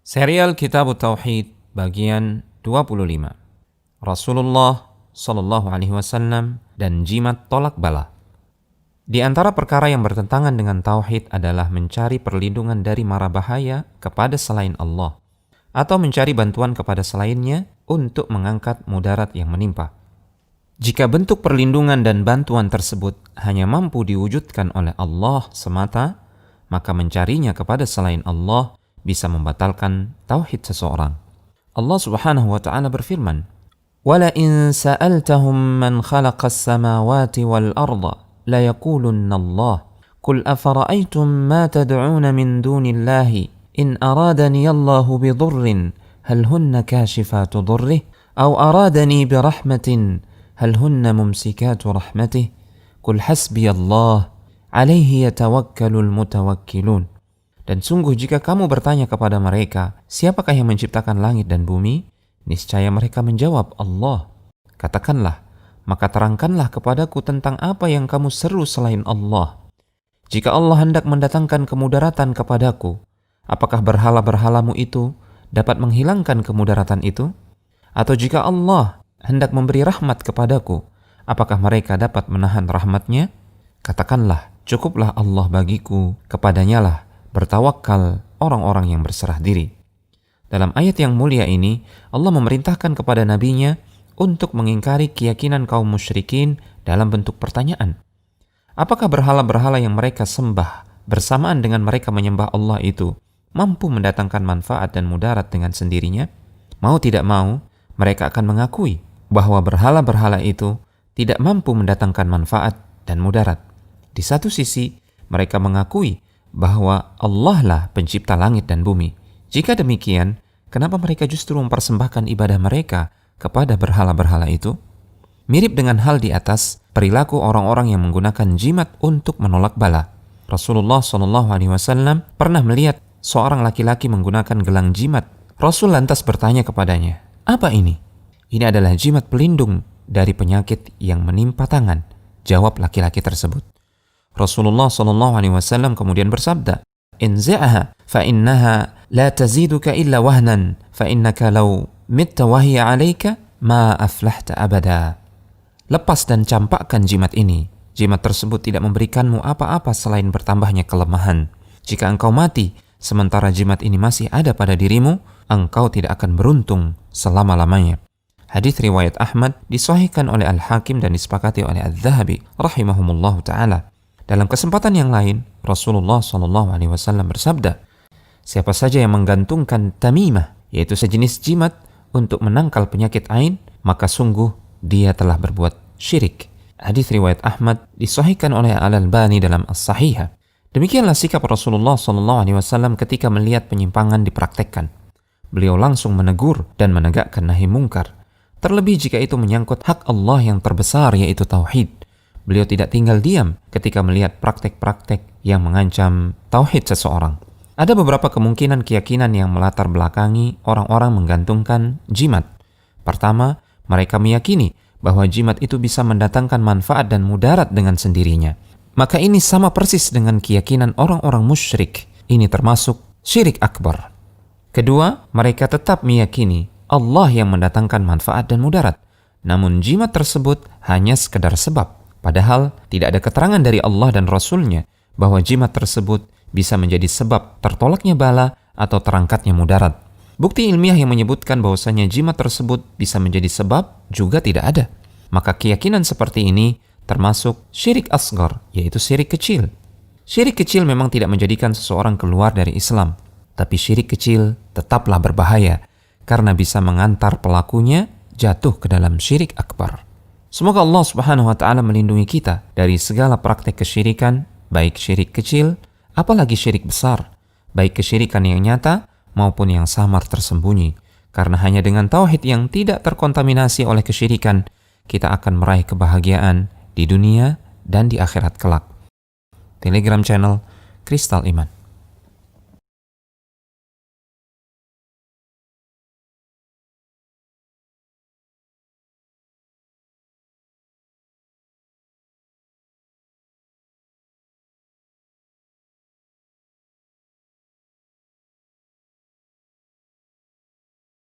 Serial Kitab Tauhid bagian 25. Rasulullah Shallallahu Alaihi Wasallam dan jimat tolak bala. Di antara perkara yang bertentangan dengan tauhid adalah mencari perlindungan dari mara bahaya kepada selain Allah atau mencari bantuan kepada selainnya untuk mengangkat mudarat yang menimpa. Jika bentuk perlindungan dan bantuan tersebut hanya mampu diwujudkan oleh Allah semata, maka mencarinya kepada selain Allah bisa membatalkan tauhid seseorang. Allah Subhanahu wa taala berfirman, "Wala in sa'altahum man khalaqas samawati wal arda la yaqulunna Allah. Qul afara'aytum ma tad'un min dunillahi in aradani Allahu bidurrin hal hunna kashifatu durrih aw aradani birahmatin hal hunna mumsikatu rahmatih. Qul hasbiyallah alaihi yatawakkalul mutawakkilun." Dan sungguh jika kamu bertanya kepada mereka, siapakah yang menciptakan langit dan bumi? Niscaya mereka menjawab, Allah. Katakanlah, maka terangkanlah kepadaku tentang apa yang kamu seru selain Allah. Jika Allah hendak mendatangkan kemudaratan kepadaku, apakah berhala-berhalamu itu dapat menghilangkan kemudaratan itu? Atau jika Allah hendak memberi rahmat kepadaku, apakah mereka dapat menahan rahmatnya? Katakanlah, cukuplah Allah bagiku, kepadanya lah bertawakal orang-orang yang berserah diri. Dalam ayat yang mulia ini, Allah memerintahkan kepada nabinya untuk mengingkari keyakinan kaum musyrikin dalam bentuk pertanyaan. Apakah berhala-berhala yang mereka sembah bersamaan dengan mereka menyembah Allah itu mampu mendatangkan manfaat dan mudarat dengan sendirinya? Mau tidak mau, mereka akan mengakui bahwa berhala-berhala itu tidak mampu mendatangkan manfaat dan mudarat. Di satu sisi, mereka mengakui bahwa Allah lah pencipta langit dan bumi. Jika demikian, kenapa mereka justru mempersembahkan ibadah mereka kepada berhala-berhala itu? Mirip dengan hal di atas, perilaku orang-orang yang menggunakan jimat untuk menolak bala. Rasulullah SAW pernah melihat seorang laki-laki menggunakan gelang jimat. Rasul lantas bertanya kepadanya, "Apa ini?" "Ini adalah jimat pelindung dari penyakit yang menimpa tangan," jawab laki-laki tersebut. Rasulullah SAW kemudian bersabda, "Inzi'aha fa innaha la taziduka illa wahnan fa innaka law mitta wahiya 'alaika ma aflahta abada." Lepas dan campakkan jimat ini. Jimat tersebut tidak memberikanmu apa-apa selain bertambahnya kelemahan. Jika engkau mati sementara jimat ini masih ada pada dirimu, engkau tidak akan beruntung selama-lamanya. Hadits riwayat Ahmad disahihkan oleh Al-Hakim dan disepakati oleh Adz-Dzahabi rahimahumullahu taala. Dalam kesempatan yang lain, Rasulullah SAW bersabda, siapa saja yang menggantungkan tamimah, yaitu sejenis jimat untuk menangkal penyakit ain, maka sungguh dia telah berbuat syirik. Hadits riwayat Ahmad disahihkan oleh Al-Albani dalam As-Sahihah. Demikianlah sikap Rasulullah SAW ketika melihat penyimpangan dipraktekkan. Beliau langsung menegur dan menegakkan nahi mungkar. Terlebih jika itu menyangkut hak Allah yang terbesar, yaitu tauhid. Beliau tidak tinggal diam ketika melihat praktek-praktek yang mengancam tauhid seseorang. Ada beberapa kemungkinan keyakinan yang melatar belakangi orang-orang menggantungkan jimat. Pertama, mereka meyakini bahwa jimat itu bisa mendatangkan manfaat dan mudarat dengan sendirinya. Maka ini sama persis dengan keyakinan orang-orang musyrik. Ini termasuk syirik akbar. Kedua, mereka tetap meyakini Allah yang mendatangkan manfaat dan mudarat. Namun jimat tersebut hanya sekedar sebab. Padahal tidak ada keterangan dari Allah dan Rasul-Nya bahwa jimat tersebut bisa menjadi sebab tertolaknya bala atau terangkatnya mudarat. Bukti ilmiah yang menyebutkan bahwasanya jimat tersebut bisa menjadi sebab juga tidak ada. Maka keyakinan seperti ini termasuk syirik asgar, yaitu syirik kecil. Syirik kecil memang tidak menjadikan seseorang keluar dari Islam, tapi syirik kecil tetaplah berbahaya karena bisa mengantar pelakunya jatuh ke dalam syirik akbar. Semoga Allah Subhanahu wa taala melindungi kita dari segala praktek kesyirikan, baik syirik kecil, apalagi syirik besar, baik kesyirikan yang nyata maupun yang samar tersembunyi. Karena hanya dengan tauhid yang tidak terkontaminasi oleh kesyirikan, kita akan meraih kebahagiaan di dunia dan di akhirat kelak. Telegram channel Kristal Iman.